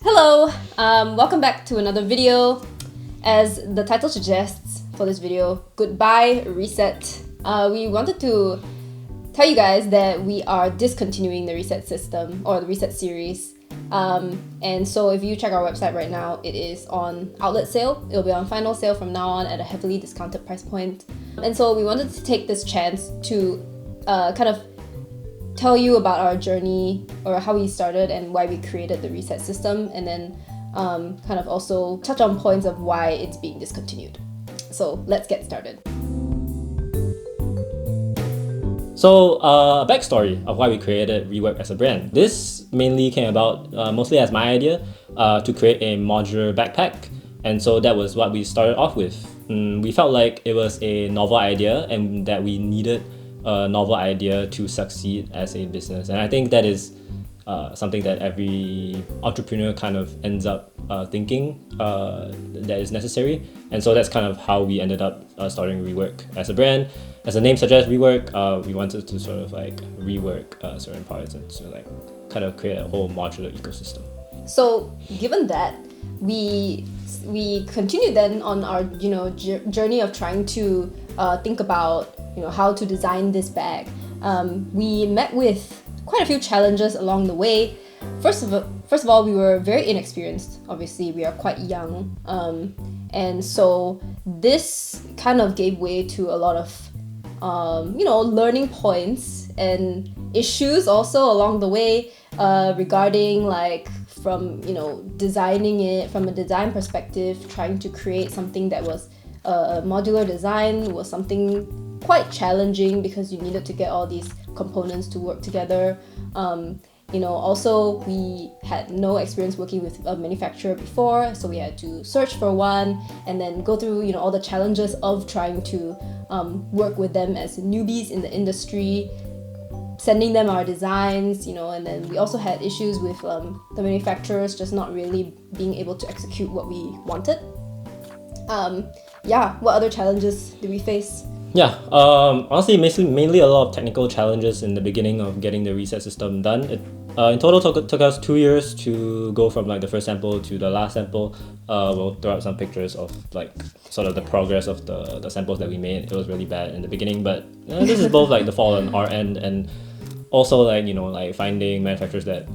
Hello, welcome back to another video. As the title suggests for this video, goodbye reset. We wanted to tell you guys that we are discontinuing the reset system or the reset series. And so if you check our website right now, it is on outlet sale. It'll be on final sale from now on at a heavily discounted price point. And so we wanted to take this chance to kind of tell you about our journey or how we started and why we created the reset system, and then kind of also touch on points of why it's being discontinued. So let's get started. So a backstory of why we created Rework as a brand. This mainly came about mostly as my idea to create a modular backpack. And so that was what we started off with. We felt like it was a novel idea and that we needed a novel idea to succeed as a business. And I think that is something that every entrepreneur kind of ends up thinking that is necessary. And so that's kind of how we ended up starting Rework as a brand. As the name suggests, Rework, we wanted to sort of like rework certain parts and sort of like kind of create a whole modular ecosystem. So given that, we continued then on our journey of trying to think about how to design this bag. We met with quite a few challenges along the way. First of all, we were very inexperienced. Obviously, we are quite young, and so this kind of gave way to a lot of learning points and issues also along the way regarding like from designing it from a design perspective. Trying to create something that was a modular design was something quite challenging because you needed to get all these components to work together. Also we had no experience working with a manufacturer before, so we had to search for one and then go through all the challenges of trying to work with them as newbies in the industry, sending them our designs, and then we also had issues with the manufacturers just not really being able to execute what we wanted. What other challenges did we face? Honestly, mainly a lot of technical challenges in the beginning of getting the reset system done. It in total took us 2 years to go from like the first sample to the last sample. We'll throw out some pictures of like sort of the progress of the samples that we made. It was really bad in the beginning, but this is both like the fault on our end and also like finding manufacturers that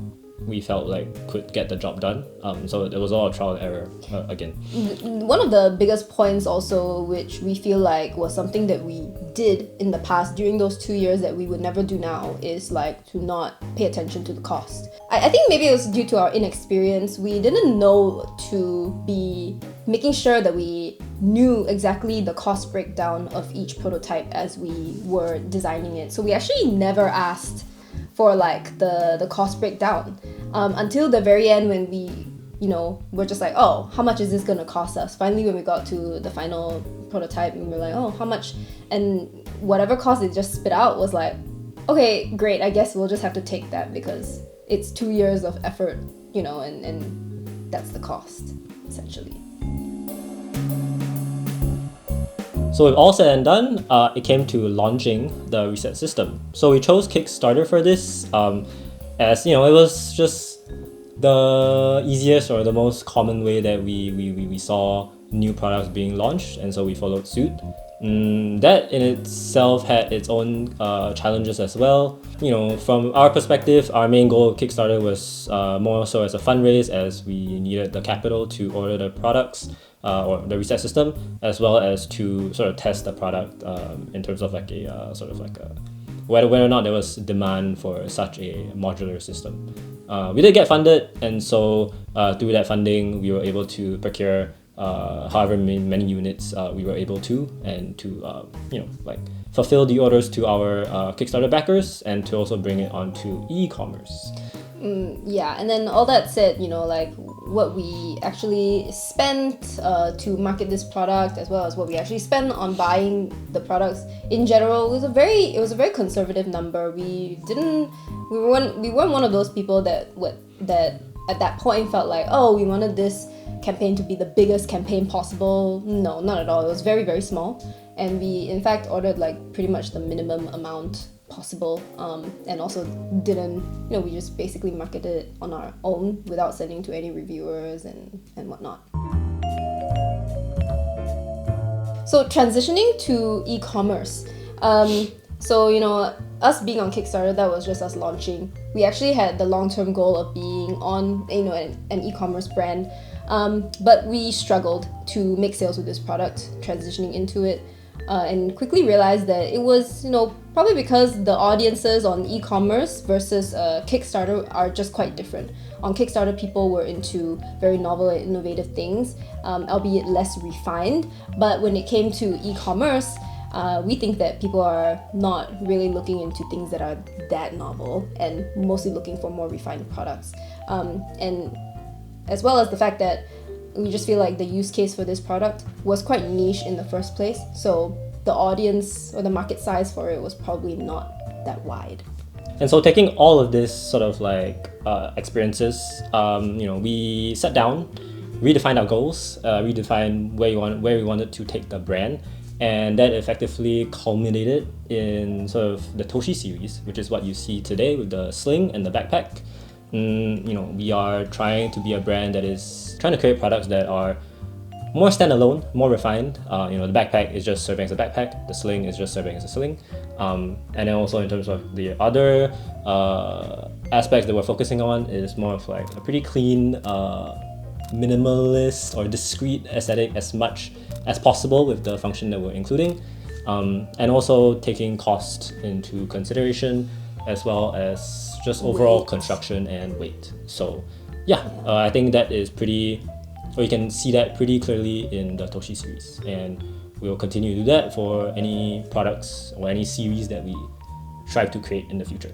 we felt like could get the job done. So it was all trial and error again. One of the biggest points also, which we feel like was something that we did in the past during those 2 years that we would never do now, is like to not pay attention to the cost. I think maybe it was due to our inexperience. We didn't know to be making sure that we knew exactly the cost breakdown of each prototype as we were designing it. So we actually never asked for like the cost breakdown until the very end when we we're just like, oh, how much is this gonna cost us? Finally, when we got to the final prototype and we were like, oh, how much? And whatever cost it just spit out was like, okay, great, I guess we'll just have to take that because it's 2 years of effort, and that's the cost essentially. So with all said and done, it came to launching the reset system. So we chose Kickstarter for this, as it was just the easiest or the most common way that we saw new products being launched, and so we followed suit. That in itself had its own challenges as well. From our perspective, our main goal of Kickstarter was more so as a fundraise, as we needed the capital to order the products or the reset system, as well as to sort of test the product in terms of like a sort of like a whether or not there was demand for such a modular system. We did get funded, and so through that funding, we were able to procure however many units we were able to, and to fulfill the orders to our Kickstarter backers, and to also bring it onto e-commerce. And then all that said, like what we actually spent to market this product, as well as what we actually spent on buying the products in general, it was a very conservative number. We weren't one of those people that at that point felt like, oh, we wanted this campaign to be the biggest campaign possible. No, not at all. It was very, very small, and we in fact ordered like pretty much the minimum amount possible, and also didn't, we just basically marketed it on our own without sending to any reviewers and whatnot. So transitioning to e-commerce. So, us being on Kickstarter, that was just us launching. We actually had the long-term goal of being on, an e-commerce brand, but we struggled to make sales with this product, transitioning into it, and quickly realized that it was, probably because the audiences on e-commerce versus Kickstarter are just quite different. On Kickstarter, people were into very novel and innovative things, albeit less refined. But when it came to e-commerce, we think that people are not really looking into things that are that novel and mostly looking for more refined products. And as well as the fact that we just feel like the use case for this product was quite niche in the first place. So the audience or the market size for it was probably not that wide. And so taking all of this sort of like experiences, we sat down, redefined our goals, redefined where we wanted to take the brand, and that effectively culminated in sort of the Toshi series, which is what you see today with the sling and the backpack. We are trying to be a brand that is trying to create products that are more standalone, more refined. The backpack is just serving as a backpack. The sling is just serving as a sling. And then also in terms of the other aspects that we're focusing on is more of like a pretty clean, minimalist or discreet aesthetic as much as possible with the function that we're including. And also taking cost into consideration as well as just overall construction and weight. So I think that is you can see that pretty clearly in the Toshi series, and we'll continue to do that for any products or any series that we strive to create in the future.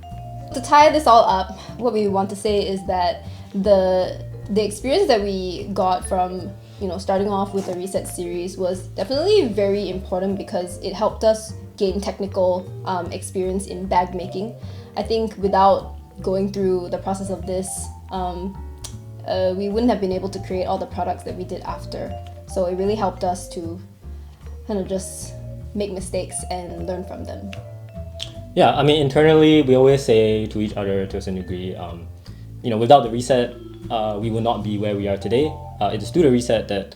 To tie this all up, what we want to say is that the experience that we got from starting off with the Reset series was definitely very important because it helped us gain technical experience in bag making. I think without going through the process of this, we wouldn't have been able to create all the products that we did after. So it really helped us to kind of just make mistakes and learn from them. Yeah, I mean, internally, we always say to each other to a certain degree, without the Reset, we would not be where we are today. It is through the Reset that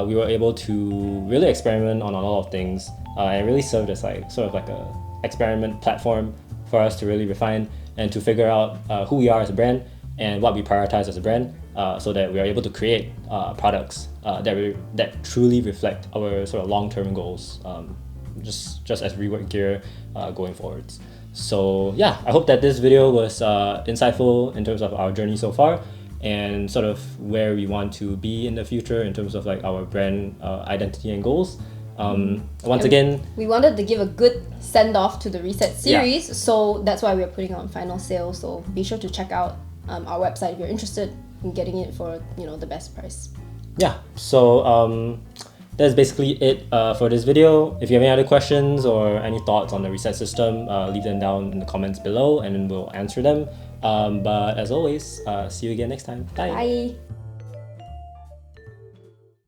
we were able to really experiment on a lot of things. It really served as like sort of like a experiment platform for us to really refine and to figure out who we are as a brand and what we prioritize as a brand, so that we are able to create products that truly reflect our sort of long-term goals, just as Rework Gear going forwards. So I hope that this video was insightful in terms of our journey so far and sort of where we want to be in the future in terms of like our brand identity and goals. Once again, we wanted to give a good send-off to the Reset series, so that's why we're putting on final sale. So be sure to check out our website if you're interested in getting it for the best price. So that's basically it for this video. If you have any other questions or any thoughts on the Reset system, leave them down in the comments below and we'll answer them. But as always, see you again next time. Bye. Bye.